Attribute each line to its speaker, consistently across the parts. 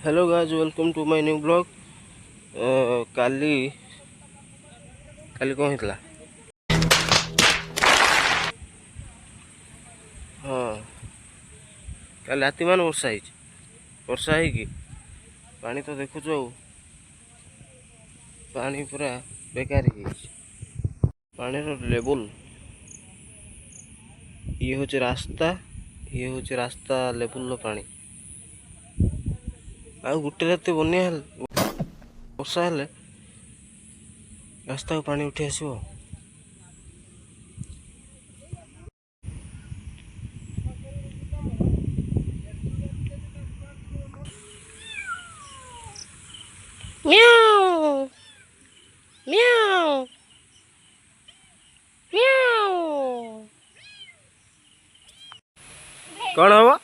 Speaker 1: Hello guys, welcome to my new blog. काली काली कौन होता? हाँ, काली राति मान वर्षा है कि पानी तो देखुच पानी पूरा बेकार पानी लेवल ये हूँ रास्ता लेवल पानी आ गोटे राति बनिया वर्षा हेले रास्ता को पानी उठी आसो। म्याऊ म्याऊ म्याऊ कौन हवा?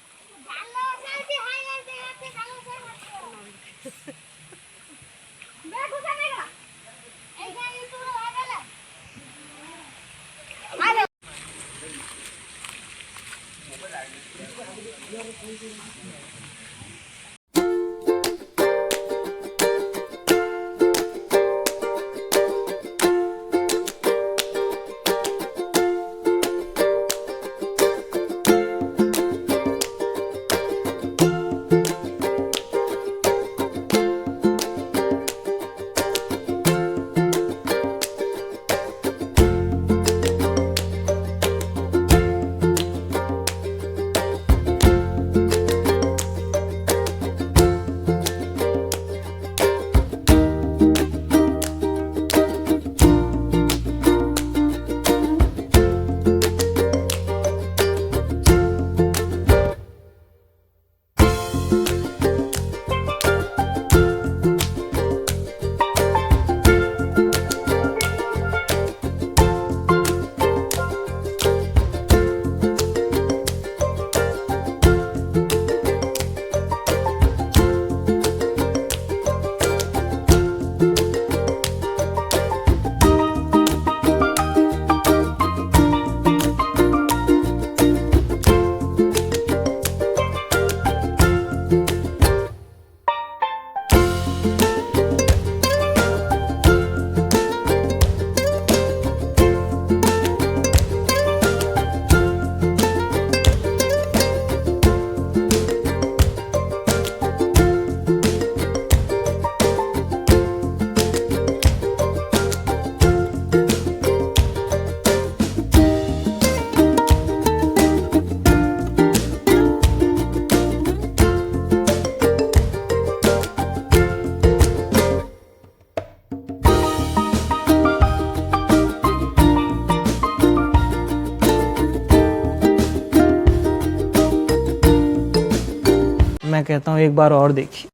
Speaker 2: मैं कहता हूँ एक बार और देखिए।